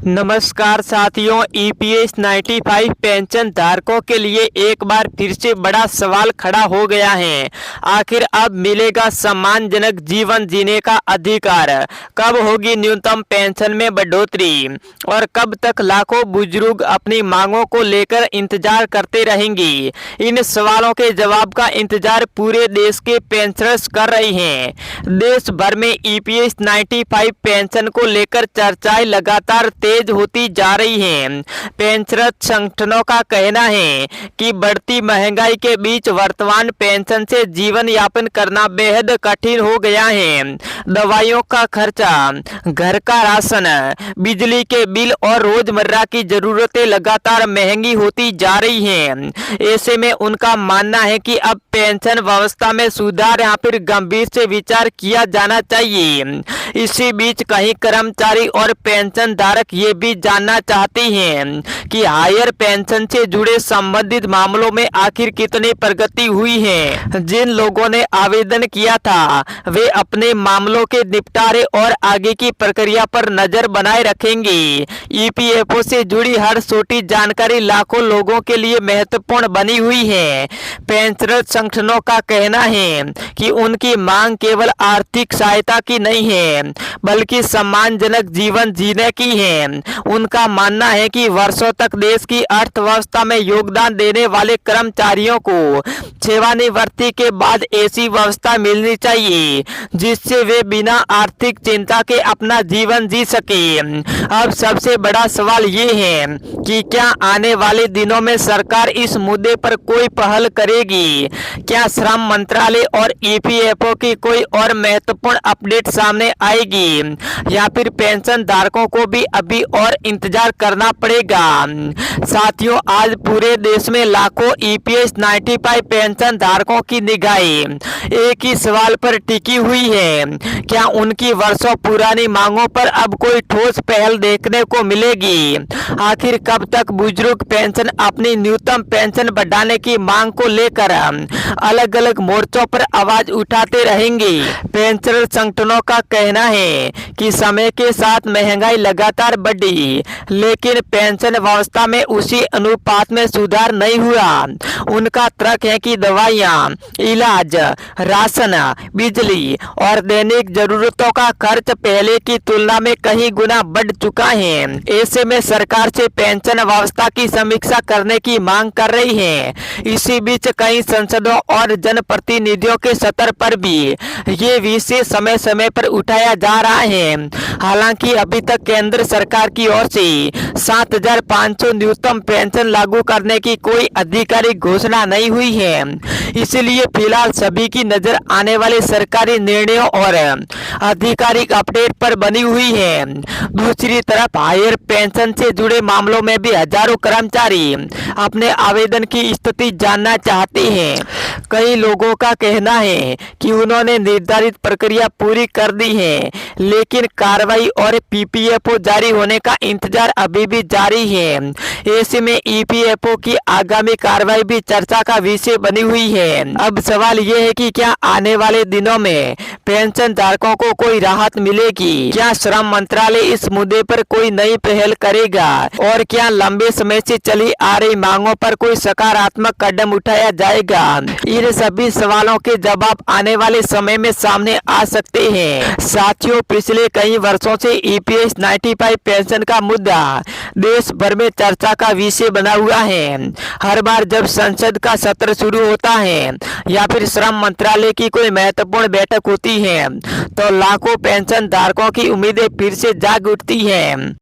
नमस्कार साथियों, EPS 95 pension धारकों के लिए एक बार फिर से बड़ा सवाल खड़ा हो गया है। आखिर अब मिलेगा सम्मानजनक जीवन जीने का अधिकार? कब होगी न्यूनतम पेंशन में बढ़ोतरी और कब तक लाखों बुजुर्ग अपनी मांगों को लेकर इंतजार करते रहेंगे? इन सवालों के जवाब का इंतजार पूरे देश के पेंशनर्स कर रहे हैं। देश भर में ईपीएस 95 पेंशन को लेकर चर्चाएं लगातार तेज होती जा रही हैं। पेंशनर संगठनों का कहना है कि बढ़ती महंगाई के बीच वर्तमान पेंशन से जीवन यापन करना बेहद कठिन हो गया है। दवाइयों का खर्चा, घर का राशन, बिजली के बिल और रोजमर्रा की जरूरतें लगातार महंगी होती जा रही हैं। ऐसे में उनका मानना है कि अब पेंशन व्यवस्था में सुधार या फिर गंभीर से विचार किया जाना चाहिए। इसी बीच कई कर्मचारी और पेंशन धारक ये भी जानना चाहते हैं कि हायर पेंशन से जुड़े संबंधित मामलों में आखिर कितनी प्रगति हुई है। जिन लोगों ने आवेदन किया था वे अपने मामलों के निपटारे और आगे की प्रक्रिया पर नजर बनाए रखेंगे। ईपीएफओ से जुड़ी हर छोटी जानकारी लाखों लोगों के लिए महत्वपूर्ण बनी हुई है। पेंशनर संगठनों का कहना है कि उनकी मांग केवल आर्थिक सहायता की नहीं है बल्कि सम्मानजनक जीवन जीने की है। उनका मानना है कि वर्षों तक देश की अर्थव्यवस्था में योगदान देने वाले कर्मचारियों को सेवानिवृत्ति के बाद ऐसी व्यवस्था मिलनी चाहिए जिससे वे बिना आर्थिक चिंता के अपना जीवन जी सके। अब सबसे बड़ा सवाल ये है कि क्या आने वाले दिनों में सरकार इस मुद्दे पर कोई पहल करेगी? क्या श्रम मंत्रालय और ईपीएफओ की कोई और महत्वपूर्ण अपडेट सामने आएगी या फिर पेंशन धारकों को भी अभी और इंतजार करना पड़ेगा? साथियों, आज पूरे देश में लाखों ईपीएस 95 पेंशन धारकों की निगाहें एक ही सवाल पर टिकी हुई है। क्या उनकी वर्षों पुरानी मांगों पर अब कोई ठोस पहल देखने को मिलेगी? आखिर कब तक बुजुर्ग पेंशन अपनी न्यूनतम पेंशन बढ़ाने की मांग को लेकर अलग अलग मोर्चों पर आवाज उठाते रहेंगे? पेंशनर संगठनों का कहना है कि समय के साथ महंगाई लगातार बढ़ी लेकिन पेंशन व्यवस्था में उसी अनुपात में सुधार नहीं हुआ। उनका तर्क है कि दवाइयाँ, इलाज, राशन, बिजली और दैनिक जरूरतों का खर्च पहले की तुलना में कई गुना बढ़ चुका है। ऐसे में सरकार से पेंशन व्यवस्था की समीक्षा करने की मांग कर रही है। इसी बीच कई सांसदों और जनप्रतिनिधियों के स्तर पर भी ये विषय समय समय पर उठाया जा रहा है। हालांकि अभी तक केंद्र सरकार की ओर से 7,500 न्यूनतम पेंशन लागू करने की कोई आधिकारिक घोषणा नहीं हुई है। इसलिए फिलहाल सभी की नजर आने वाले सरकारी निर्णयों और आधिकारिक अपडेट पर बनी हुई है। दूसरी तरफ हायर पेंशन से जुड़े मामलों में भी हजारों कर्मचारी अपने आवेदन की स्थिति जानना चाहते हैं। कई लोगों का कहना है कि उन्होंने निर्धारित प्रक्रिया पूरी कर दी है लेकिन कार्रवाई और पीपीएफओ जारी होने का इंतजार अभी भी जारी है। ऐसे में ईपीएफओ की आगामी कार्रवाई भी चर्चा का विषय बनी हुई है। अब सवाल ये है कि क्या आने वाले दिनों में पेंशन धारकों को कोई राहत मिलेगी? क्या श्रम मंत्रालय इस मुद्दे पर कोई नई पहल करेगा और क्या लंबे समय से चली आ रही मांगों पर कोई सकारात्मक कदम उठाया जाएगा? इन सभी सवालों के जवाब आने वाले समय में सामने आ सकते हैं। साथियों, पिछले कई वर्षों से ईपीएस 95 पेंशन का मुद्दा देश भर में चर्चा का विषय बना हुआ है। हर बार जब संसद का सत्र शुरू होता है या फिर श्रम मंत्रालय की कोई महत्वपूर्ण बैठक होती है तो लाखों पेंशन धारकों की उम्मीदें फिर से जाग उठती हैं।